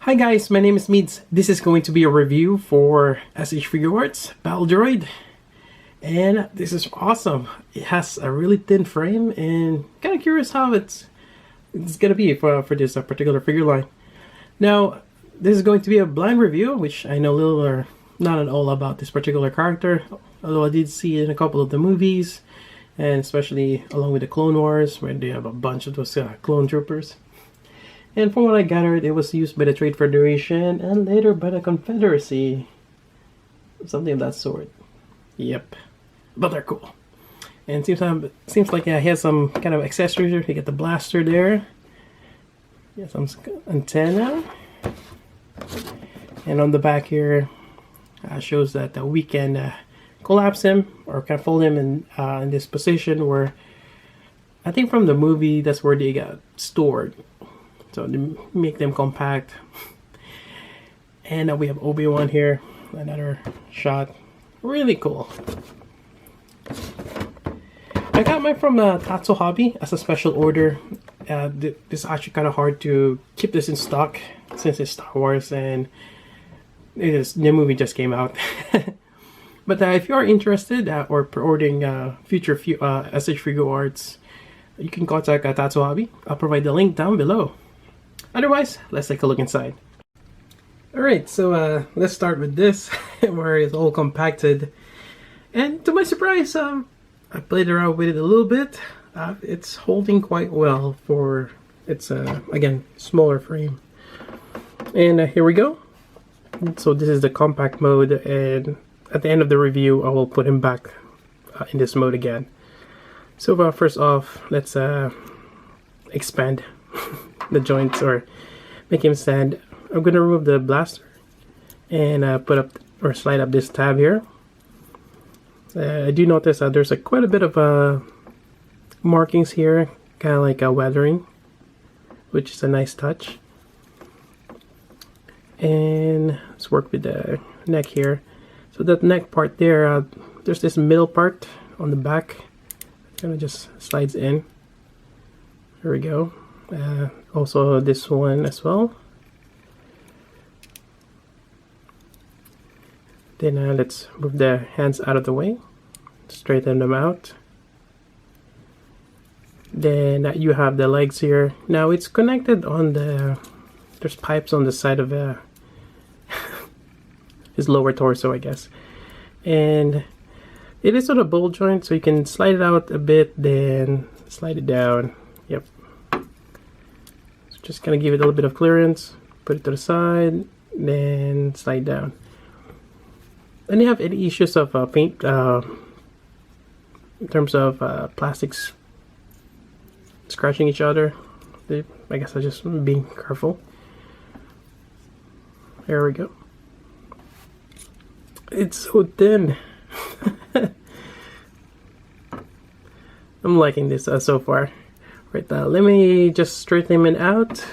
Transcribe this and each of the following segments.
Hi guys, my name is Meads. This is going to be a review for Figuarts Battle Droid. And this is awesome. It has a really thin frame and kind of curious how it's going to be for this particular figure line. Now, this is going to be a blind review, which I know little or not at all about this particular character. Although I did see it in a couple of the movies, and especially along with the Clone Wars, where they have a bunch of those clone troopers. And from what I gathered, it was used by the Trade Federation and later by the Confederacy. Something of that sort. Yep. But they're cool. And seems like he has some kind of accessories here. You get the blaster there. Yeah, some antenna. And on the back here, shows that we can collapse him or can fold him in this position where I think from the movie that's where they got stored. So to make them compact. And we have Obi-Wan here, another shot. Really cool. I got mine from Tatsu Hobby as a special order. This is actually kind of hard to keep this in stock since it's Star Wars and the movie just came out. But if you are interested or pre-ordering future SH Figuarts, you can contact Tatsu Hobby. I'll provide the link down below. Otherwise, let's take a look inside. Alright, so let's start with this, where it's all compacted. And to my surprise, I played around with it a little bit. It's holding quite well for its, again, smaller frame. And here we go. So this is the compact mode, and at the end of the review, I will put him back in this mode again. So first off, let's expand the joints or make him stand. I'm gonna remove the blaster and put up or slide up this tab here. I do notice that there's quite a bit of markings here, kind of like a weathering, which is a nice touch. And let's work with the neck here. So that neck part there, there's this middle part on the back. It kind of just slides in. There we go. Also this one as well. Then let's move the hands out of the way, straighten them out. Then you have the legs here. Now it's connected on there's pipes on the side of his lower torso, I guess. And it is on a ball joint, so you can slide it out a bit, then slide it down. Yep. Just gonna give it a little bit of clearance, put it to the side, then slide down. And you have any issues of paint in terms of plastics scratching each other? I guess I'm just being careful. There we go. It's so thin. I'm liking this so far. Right, let me just straighten him out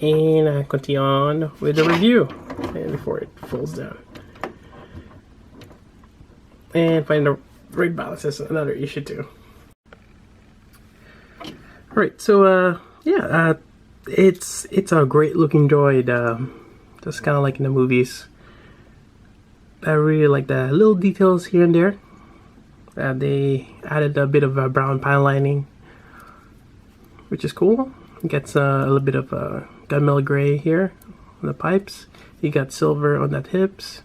and continue on with the review before it falls down. And find the right balance is another issue too. Alright, so yeah, it's a great looking droid, just kind of like in the movies. I really like the little details here and there. They added a bit of a brown panel lining, which is cool. It gets a little bit of gunmetal gray here on the pipes. You got silver on that hips.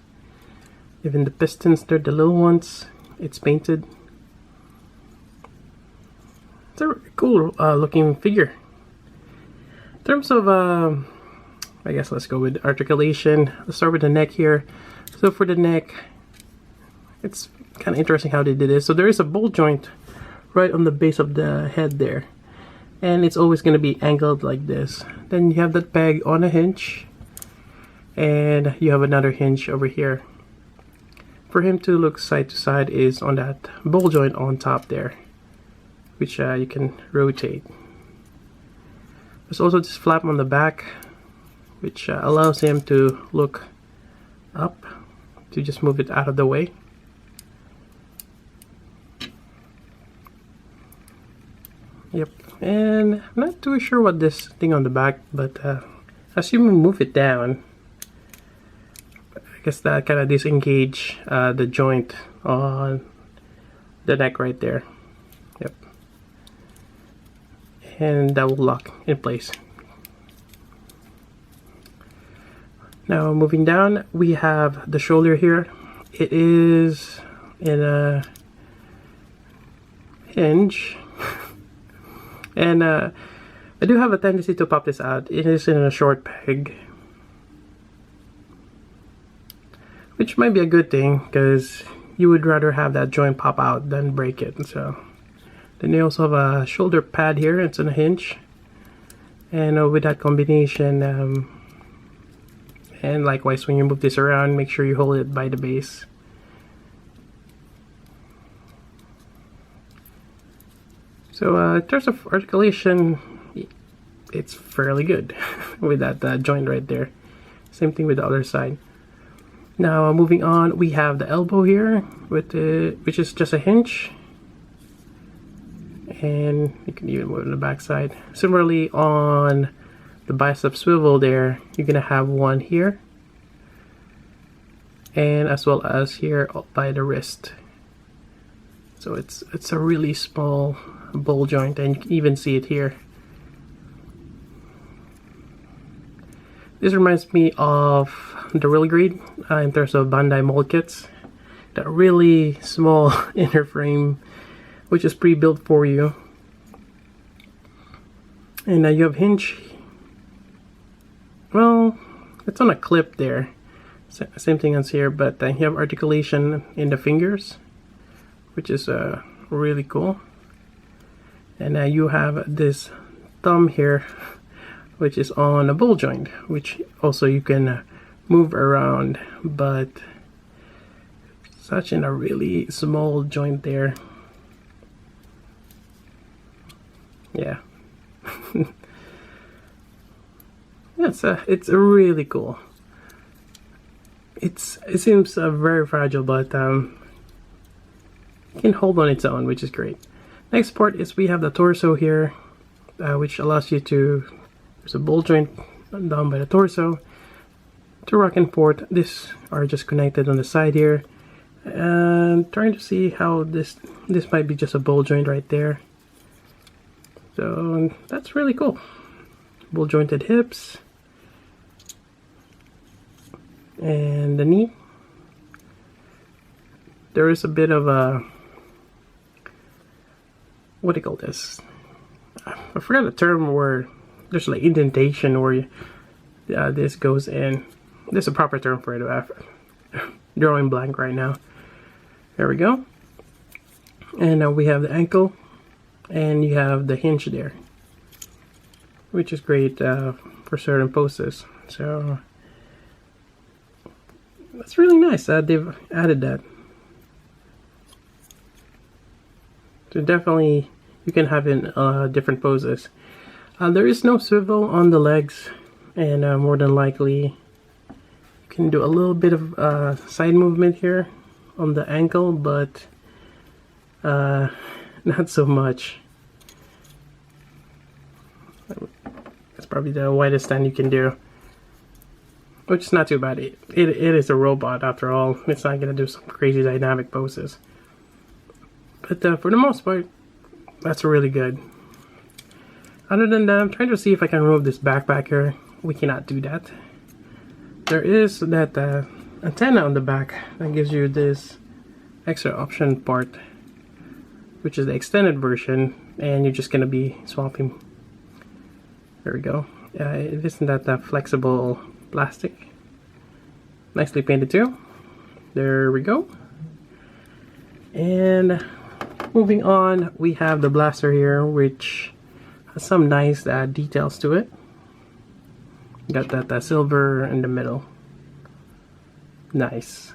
Even the pistons, they're the little ones. It's painted. It's a really cool looking figure. In terms of, I guess let's go with articulation. Let's start with the neck here. So for the neck, it's kind of interesting how they did this. So there is a ball joint right on the base of the head there. And it's always going to be angled like this. Then you have that peg on a hinge, and you have another hinge over here. For him to look side to side is on that ball joint on top there, which you can rotate. There's also this flap on the back, which allows him to look up, to just move it out of the way. Yep, and I'm not too sure what this thing on the back, but as you move it down, guess that kind of disengage the joint on the neck right there. Yep. And that will lock in place. Now moving down, we have the shoulder here. It is in a hinge. And I do have a tendency to pop this out. It is in a short peg, which might be a good thing because you would rather have that joint pop out than break it. So then you also have a shoulder pad here. It's on a hinge, and with that combination, and likewise when you move this around, make sure you hold it by the base. So in terms of articulation, it's fairly good with that joint right there. Same thing with the other side. Now moving on, we have the elbow here, with which is just a hinge, and you can even move it on the back side. Similarly on the bicep swivel there, you're gonna have one here, and as well as here by the wrist. So it's a really small ball joint, and you can even see it here. This reminds me of the Real Grid in terms of Bandai mold kits. That really small inner frame, which is pre-built for you. And you have hinge. Well, it's on a clip there. Same thing as here, but you have articulation in the fingers, which is really cool. And you have this thumb here, which is on a ball joint, which also you can move around, but such in a really small joint there. Yeah. It's really cool. It seems very fragile, but it can hold on its own, which is great. Next part is we have the torso here, which allows you to, there's a ball joint down by the torso to rock and forth. These are just connected on the side here, and trying to see how this might be just a ball joint right there. So that's really cool. Ball jointed hips and the knee. There is a bit of a, what do you call this? I forgot the term where there's like indentation where this goes in. There's a proper term for it. I'm drawing blank right now. There we go. And now we have the ankle, and you have the hinge there, which is great for certain poses. So that's really nice that they've added that. So definitely you can have in different poses. There is no swivel on the legs, and more than likely you can do a little bit of side movement here on the ankle, but not so much. That's probably the widest stand you can do, which is not too bad. It is a robot after all. It's not gonna do some crazy dynamic poses, but for the most part, that's really good. Other than that, I'm trying to see if I can remove this backpack here. We cannot do that. There is that antenna on the back that gives you this extra option part, which is the extended version, and you're just gonna be swapping. There we go. It isn't that flexible plastic. Nicely painted too. There we go. And moving on, we have the blaster here, which has some nice details to it. Got that silver in the middle. Nice.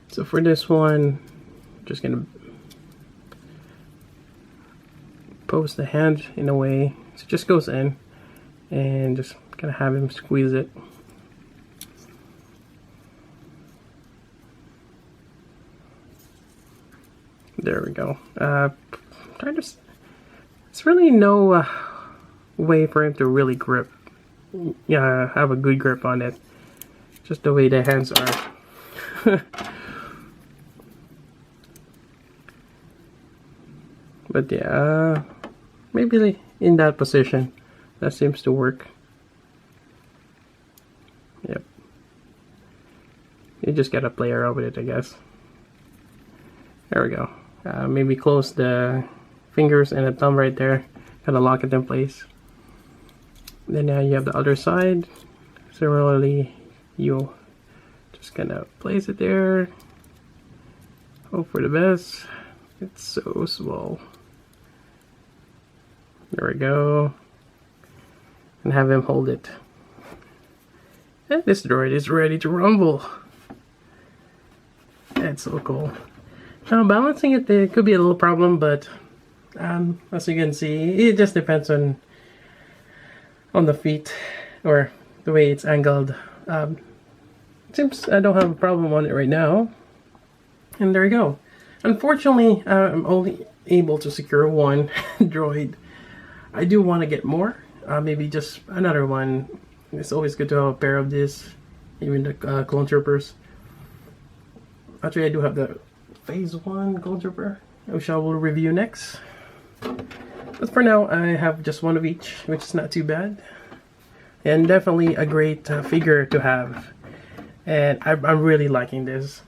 So for this one, just gonna pose the hand in a way so it just goes in, and just gonna have him squeeze it. There we go. Trying to. It's really no way for him to really grip. Yeah, have a good grip on it. just the way the hands are. But yeah, maybe in that position, that seems to work. Yep. You just gotta play around with it, I guess. There we go. Maybe close the fingers and the thumb right there. Kind of lock it in place. Then you have the other side. Similarly, you just gonna place it there. Hope for the best. It's so small. There we go. And have him hold it. And this droid is ready to rumble. That's so cool. Now balancing it, there could be a little problem, but as you can see, it just depends on the feet or the way it's angled. Seems I don't have a problem on it right now. And there we go. Unfortunately, I'm only able to secure one droid. I do want to get more. Maybe just another one. It's always good to have a pair of this. Even the clone troopers. Actually, I do have the Phase 1 clone trooper, which I will review next. But for now, I have just one of each, which is not too bad. And definitely a great figure to have. And I'm really liking this.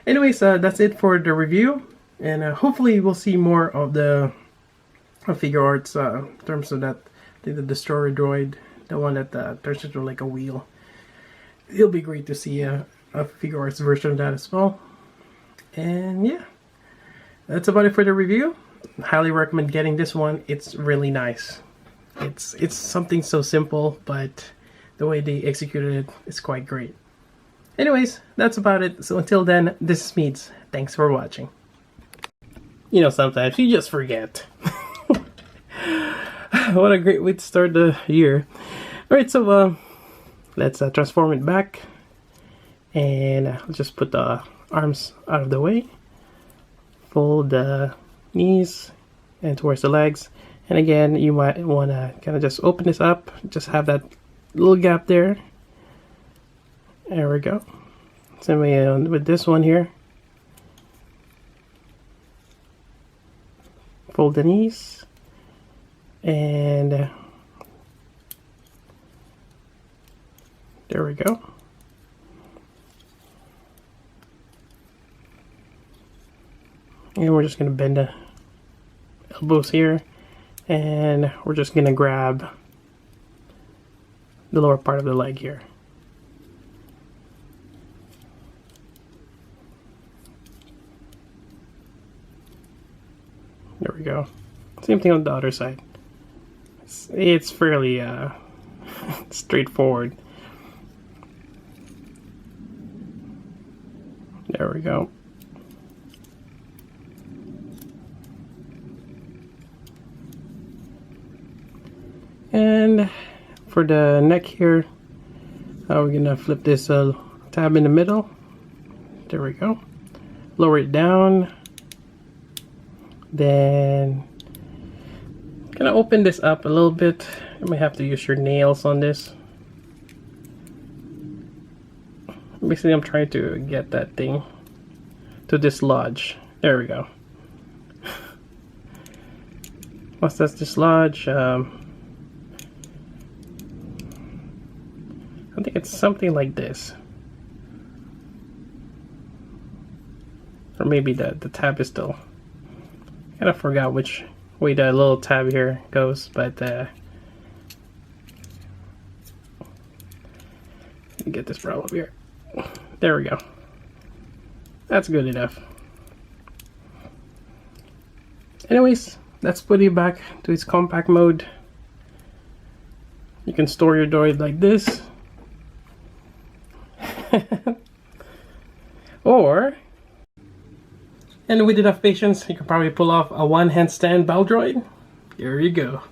Anyways, that's it for the review. And hopefully we'll see more of the Figuarts in terms of that, the destroyer droid, the one that turns into like a wheel. It'll be great to see a Figuarts version of that as well. And yeah, that's about it for the review. Highly recommend getting this one. It's really nice. It's something so simple, but the way they executed it is quite great. Anyways, that's about it. So until then, this is Meads. Thanks for watching. You know, sometimes you just forget. What a great way to start the year. Alright, so let's transform it back. And I'll just put the arms out of the way. Fold the knees and towards the legs. And again, you might want to kind of just open this up. Just have that little gap there. There we go. Same way with this one here. Fold the knees. And there we go. And we're just going to bend the elbows here. And we're just going to grab the lower part of the leg here. There we go. Same thing on the other side. It's fairly straightforward. There we go. And for the neck here, we're gonna flip this tab in the middle. There we go. Lower it down. Then gonna open this up a little bit. You may have to use your nails on this. Basically, I'm trying to get that thing to dislodge. There we go. Once that's dislodged, I think it's something like this. Or maybe the tab is still... I kind of forgot which way that little tab here goes, but get this problem here. There we go. That's good enough. Anyways, let's put it back to its compact mode. You can store your droid like this. Or, and with enough patience, you can probably pull off a one-handstand bow droid. Here you go.